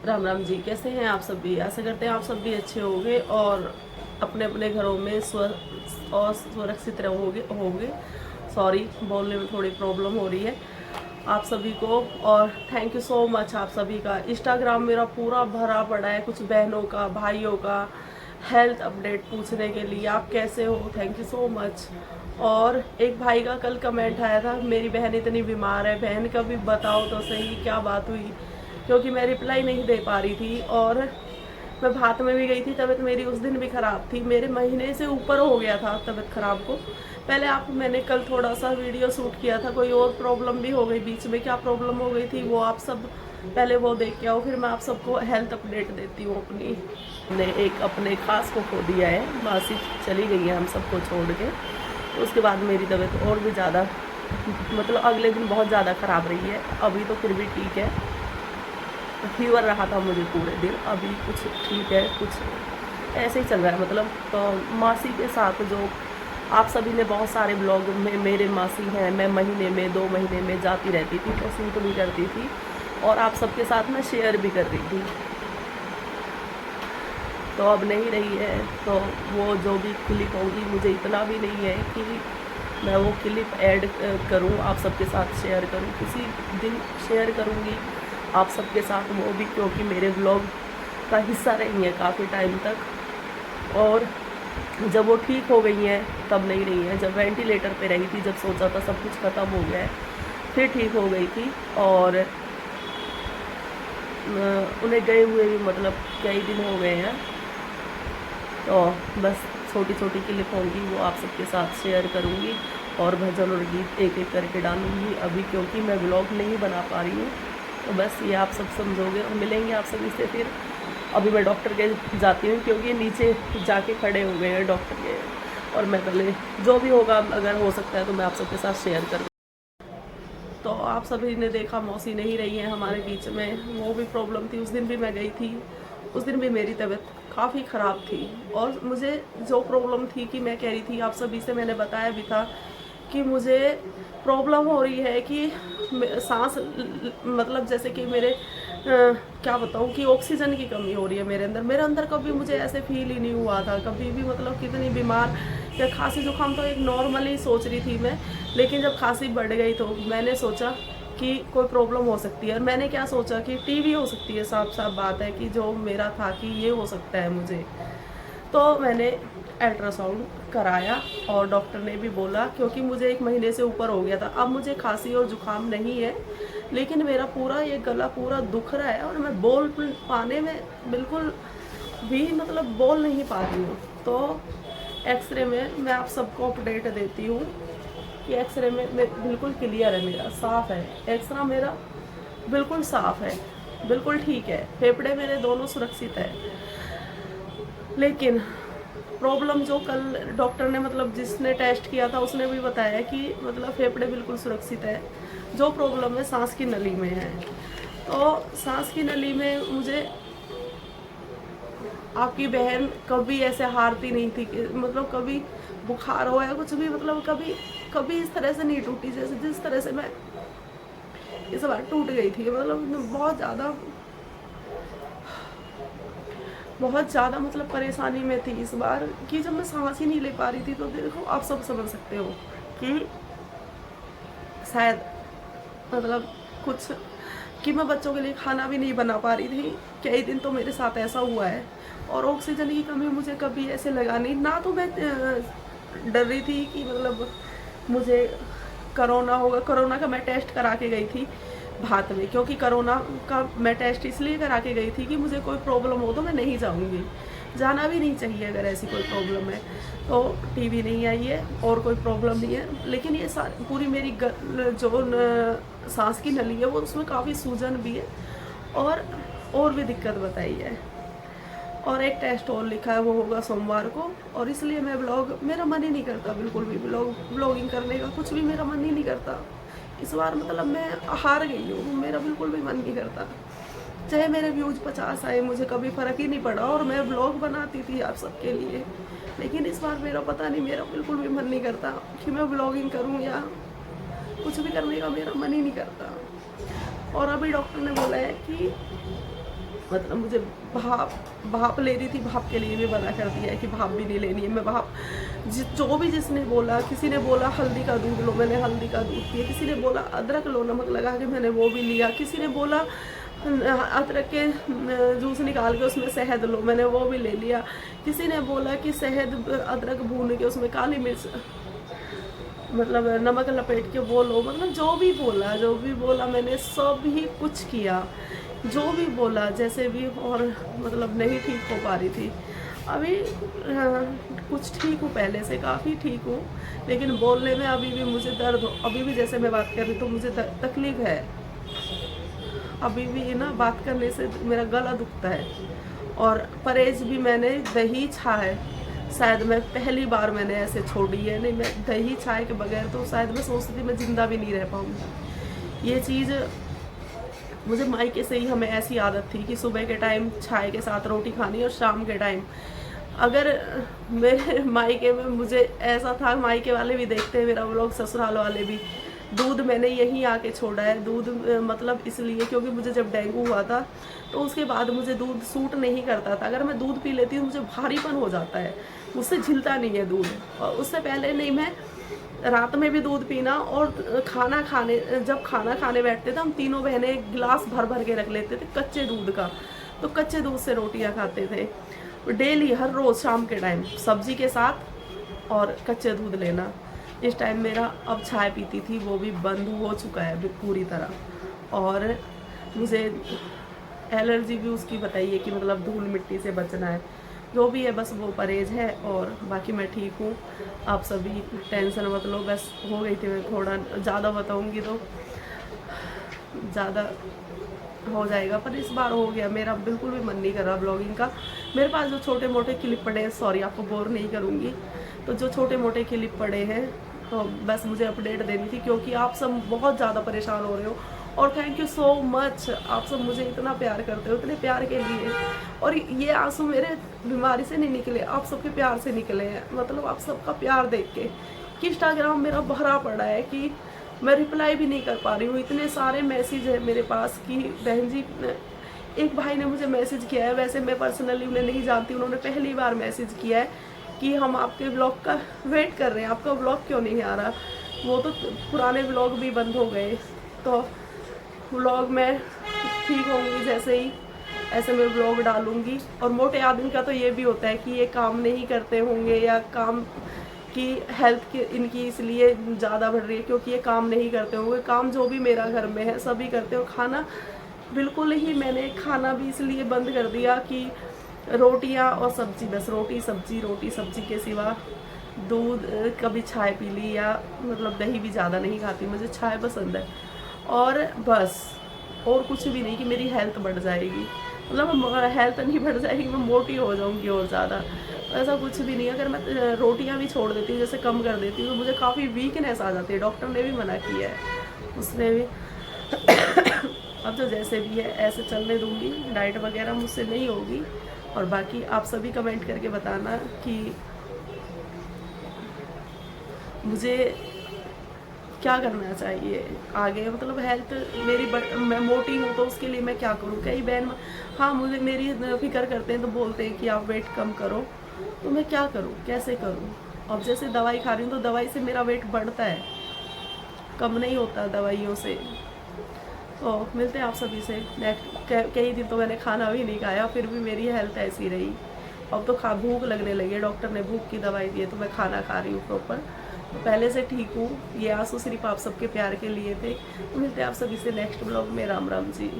राम राम जी, कैसे हैं आप सब भी। आशा करते हैं आप सब भी अच्छे होंगे और अपने अपने घरों में और सुरक्षित होंगे। सॉरी, बोलने में थोड़ी प्रॉब्लम हो रही है आप सभी को। और थैंक यू सो मच आप सभी का। इंस्टाग्राम मेरा पूरा भरा पड़ा है कुछ बहनों का, भाइयों का हेल्थ अपडेट पूछने के लिए, आप कैसे हो, थैंक यू सो मच। और एक भाई का कल कमेंट आया था, मेरी बहन इतनी बीमार है, बहन का भी बताओ तो सही क्या बात हुई, क्योंकि मैं रिप्लाई नहीं दे पा रही थी। और मैं भात में भी गई थी, तबीयत मेरी उस दिन भी ख़राब थी, मेरे महीने से ऊपर हो गया था तबीयत ख़राब को। पहले मैंने कल थोड़ा सा वीडियो शूट किया था, कोई और प्रॉब्लम भी हो गई बीच में, क्या प्रॉब्लम हो गई थी वो आप सब पहले वो देख के आओ, फिर मैं आप सबको हेल्थ अपडेट देती हूँ अपनी। हमने एक अपने खास को खो दिया है, मासी चली गई है हम सबको छोड़ के। उसके बाद मेरी तबीयत और भी ज़्यादा, मतलब अगले दिन बहुत ज़्यादा ख़राब रही है। अभी तो फिर भी ठीक है, फीवर रहा था मुझे पूरे दिन, अभी कुछ ठीक है, कुछ ऐसे ही चल रहा है। मतलब तो मासी के साथ जो आप सभी ने बहुत सारे ब्लॉग में, मेरे मासी हैं, मैं महीने में 2 महीने में जाती रहती थी तो शूट भी करती थी और आप सबके साथ मैं शेयर भी कर रही थी। तो अब नहीं रही है, तो वो जो भी क्लिप होगी, मुझे इतना भी नहीं है कि मैं वो क्लिप ऐड करूं, आप सबके साथ शेयर करूं। किसी दिन शेयर करूंगी आप सबके साथ वो भी, क्योंकि मेरे व्लॉग का हिस्सा रही है काफ़ी टाइम तक। और जब वो ठीक हो गई हैं तब नहीं रही हैं, जब वेंटिलेटर पे रही थी, जब सोचा था सब कुछ ख़त्म हो गया है, फिर ठीक हो गई थी। और उन्हें गए हुए भी मतलब कई दिन हो गए हैं, तो बस छोटी छोटी क्लिप होंगी वो आप सबके साथ शेयर करूँगी और भजन और गीत एक एक करके डालूँगी अभी, क्योंकि मैं व्लॉग नहीं बना पा रही हूँ। तो बस ये आप सब समझोगे और मिलेंगे आप सभी से फिर। अभी मैं डॉक्टर के जाती हूँ, क्योंकि नीचे जाके खड़े हो गए हैं डॉक्टर के, और मैं पहले जो भी होगा अगर हो सकता है तो मैं आप सबके साथ शेयर करूँ। तो आप सभी ने देखा मौसी नहीं रही है हमारे बीच में, वो भी प्रॉब्लम थी, उस दिन भी मैं गई थी, उस दिन भी मेरी तबीयत काफ़ी ख़राब थी। और मुझे जो प्रॉब्लम थी कि मैं कह रही थी, आप सभी से मैंने बताया भी था कि मुझे प्रॉब्लम हो रही है कि सांस, मतलब जैसे कि मेरे क्या बताऊँ कि ऑक्सीजन की कमी हो रही है मेरे अंदर कभी मुझे ऐसे फील ही नहीं हुआ था कभी भी। मतलब कितनी बीमार या खांसी जुकाम तो एक नॉर्मली सोच रही थी मैं, लेकिन जब खांसी बढ़ गई तो मैंने सोचा कि कोई प्रॉब्लम हो सकती है। और मैंने क्या सोचा कि टीबी हो सकती है, साफ साफ बात है कि जो मेरा था कि ये हो सकता है मुझे। तो मैंने अल्ट्रासाउंड कराया और डॉक्टर ने भी बोला, क्योंकि मुझे 1 महीने से ऊपर हो गया था, अब मुझे खांसी और जुकाम नहीं है, लेकिन मेरा पूरा ये गला पूरा दुख रहा है और मैं बोल पाने में बिल्कुल भी मतलब बोल नहीं पा रही हूँ। तो एक्सरे में मैं आप सबको अपडेट देती हूँ कि एक्सरे में बिल्कुल क्लियर है, मेरा साफ है, एक्सरा मेरा बिल्कुल साफ है, बिल्कुल ठीक है, फेफड़े मेरे दोनों सुरक्षित है। लेकिन प्रॉब्लम जो कल डॉक्टर ने, मतलब जिसने टेस्ट किया था उसने भी बताया कि मतलब फेफड़े बिल्कुल सुरक्षित है, जो प्रॉब्लम है सांस की नली में है। तो सांस की नली में मुझे, आपकी बहन कभी ऐसे हारती नहीं थी कि मतलब कभी बुखार हो या कुछ भी, मतलब कभी कभी इस तरह से नहीं टूटी जैसे जिस तरह से मैं इस बार टूट गई थी। मतलब बहुत ज़्यादा मतलब परेशानी में थी इस बार कि जब मैं सांस ही नहीं ले पा रही थी। तो देखो आप सब समझ सकते हो कि शायद मतलब कुछ कि मैं बच्चों के लिए खाना भी नहीं बना पा रही थी। कई दिन तो मेरे साथ ऐसा हुआ है। और ऑक्सीजन की कमी मुझे कभी ऐसे लगा नहीं ना, तो मैं डर रही थी कि मतलब मुझे कोरोना होगा। कोरोना का मैं टेस्ट करा के गई थी भात में, क्योंकि कोरोना का मैं टेस्ट इसलिए करा के गई थी कि मुझे कोई प्रॉब्लम हो तो मैं नहीं जाऊँगी, जाना भी नहीं चाहिए अगर ऐसी कोई प्रॉब्लम है। तो टीबी नहीं आई है और कोई प्रॉब्लम नहीं है, लेकिन ये पूरी मेरी सांस की नली है वो, उसमें काफ़ी सूजन भी है और भी दिक्कत बताई है। और एक टेस्ट और लिखा है, वो होगा सोमवार को। और इसलिए मैं मेरा मन ही नहीं करता बिल्कुल भी ब्लॉगिंग करने का, कुछ भी मेरा मन ही नहीं करता इस बार। मतलब मैं हार गई हूँ, मेरा बिल्कुल भी मन नहीं करता। चाहे मेरे व्यूज 50 आए, मुझे कभी फ़र्क ही नहीं पड़ा और मैं ब्लॉग बनाती थी आप सबके लिए। लेकिन इस बार मेरा पता नहीं, मेरा बिल्कुल भी मन नहीं करता कि मैं ब्लॉगिंग करूँ या कुछ भी करने का मेरा मन ही नहीं करता। और अभी डॉक्टर ने बोला है कि मतलब मुझे भाप ले रही थी, भाप के लिए भी मना कर दिया है कि भाप भी नहीं लेनी है। मैं भाप जो भी जिसने बोला, किसी ने बोला हल्दी का दूध लो, मैंने हल्दी का दूध पिया, किसी ने बोला अदरक लो नमक लगा के, मैंने वो भी लिया, किसी ने बोला अदरक के जूस निकाल के उसमें शहद लो, मैंने वो भी ले लिया, किसी ने बोला कि शहद अदरक भून के उसमें काली मिर्च मतलब नमक लपेट के वो लो, मतलब जो भी बोला मैंने सब ही कुछ किया, जो भी बोला जैसे भी। और मतलब नहीं ठीक हो पा रही थी अभी, कुछ ठीक हूँ, पहले से काफ़ी ठीक हूँ, लेकिन बोलने में अभी भी मुझे दर्द हो, अभी भी जैसे मैं बात कर रही तो मुझे तकलीफ़ है, अभी भी ना बात करने से मेरा गला दुखता है। और परहेज भी मैंने दही चाय, शायद मैं पहली बार मैंने ऐसे छोड़ी है, नहीं मैं दही चाय के बगैर तो शायद मैं सोचती थी मैं ज़िंदा भी नहीं रह पाऊँगी। ये चीज़ मुझे मायके से ही हमें ऐसी आदत थी कि सुबह के टाइम चाय के साथ रोटी खानी और शाम के टाइम, अगर मेरे मायके में मुझे ऐसा था, मायके वाले भी देखते हैं मेरा व्लॉग, ससुराल वाले भी, दूध मैंने यहीं आके छोड़ा है। दूध मतलब इसलिए क्योंकि मुझे जब डेंगू हुआ था तो उसके बाद मुझे दूध सूट नहीं करता था। अगर मैं दूध पी लेती हूँ मुझे भारीपन हो जाता है, मुझसे झिलता नहीं है दूध। और उससे पहले नहीं, मैं रात में भी दूध पीना, और जब खाना खाने बैठते थे हम तीनों बहनें गिलास भर भर के रख लेते थे कच्चे दूध का, तो कच्चे दूध से रोटियां खाते थे डेली, हर रोज़ शाम के टाइम सब्जी के साथ और कच्चे दूध लेना। इस टाइम मेरा अब चाय पीती थी वो भी बंद हो चुका है पूरी तरह। और मुझे एलर्जी भी उसकी बताइए कि मतलब धूल मिट्टी से बचना है, जो भी है बस वो परहेज है, और बाकी मैं ठीक हूँ। आप सभी टेंशन मत लो, बस हो गई थी मैं, थोड़ा ज़्यादा बताऊँगी तो ज़्यादा हो जाएगा, पर इस बार हो गया। मेरा बिल्कुल भी मन नहीं कर रहा ब्लॉगिंग का। मेरे पास जो छोटे मोटे क्लिप पड़े हैं, सॉरी आपको बोर नहीं करूँगी, तो जो छोटे मोटे क्लिप पड़े हैं तो बस मुझे अपडेट देनी थी, क्योंकि आप सब बहुत ज़्यादा परेशान हो रहे हो। और थैंक यू सो मच, आप सब मुझे इतना प्यार करते हो, इतने प्यार के लिए। और ये आंसू मेरे बीमारी से नहीं निकले, आप सबके प्यार से निकले हैं। मतलब आप सबका प्यार देख के कि इंस्टाग्राम मेरा भरा पड़ा है कि मैं रिप्लाई भी नहीं कर पा रही हूँ। इतने सारे मैसेज है मेरे पास कि बहन जी, एक भाई ने मुझे मैसेज किया है, वैसे मैं पर्सनली उन्हें नहीं जानती, उन्होंने पहली बार मैसेज किया है कि हम आपके ब्लॉग का वेट कर रहे हैं, आपका ब्लॉग क्यों नहीं आ रहा। वो तो पुराने ब्लॉग भी बंद हो गए, तो व्लॉग में ठीक होंगी जैसे ही ऐसे मैं व्लॉग डालूंगी। और मोटे आदमी का तो ये भी होता है कि ये काम नहीं करते होंगे, या काम की हेल्थ की इनकी इसलिए ज़्यादा बढ़ रही है क्योंकि ये काम नहीं करते होंगे। काम जो भी मेरा घर में है सभी करते हो। खाना बिल्कुल ही मैंने खाना भी इसलिए बंद कर दिया कि रोटियां और सब्जी, बस रोटी सब्जी के सिवा दूध, कभी चाय पी ली, या मतलब दही भी ज़्यादा नहीं खाती, मुझे चाय पसंद है। और बस और कुछ भी नहीं कि मेरी हेल्थ बढ़ जाएगी, मतलब हेल्थ नहीं बढ़ जाएगी, मैं मोटी हो जाऊंगी और ज़्यादा, ऐसा कुछ भी नहीं। अगर मैं रोटियां भी छोड़ देती हूँ, जैसे कम कर देती हूँ, तो मुझे काफ़ी वीकनेस आ जाती है। डॉक्टर ने भी मना किया है, उसने भी अब जो जैसे भी है ऐसे चलने दूंगी, डाइट वगैरह मुझसे नहीं होगी। और बाकी आप सभी कमेंट करके बताना कि मुझे क्या करना चाहिए आगे, मतलब हेल्थ मेरी मैं मोटी हूँ तो उसके लिए मैं क्या करूँ। कई बहन हाँ मुझे मेरी फिक्र करते हैं, तो बोलते हैं कि आप वेट कम करो, तो मैं क्या करूँ, कैसे करूँ। अब जैसे दवाई खा रही हूँ तो दवाई से मेरा वेट बढ़ता है, कम नहीं होता दवाइयों से। तो मिलते हैं आप सभी से नेक्स्ट। कई दिन तो मैंने खाना भी नहीं खाया, फिर भी मेरी हेल्थ ऐसी रही। अब तो भूख लगने लगी, डॉक्टर ने भूख की दवाई दी है, तो मैं खाना खा रही हूँ प्रॉपर, तो पहले से ठीक हूँ। ये आंसू सिर्फ आप सबके प्यार के लिए थे। तो मिलते हैं आप सभी से नेक्स्ट ब्लॉग में। राम राम जी।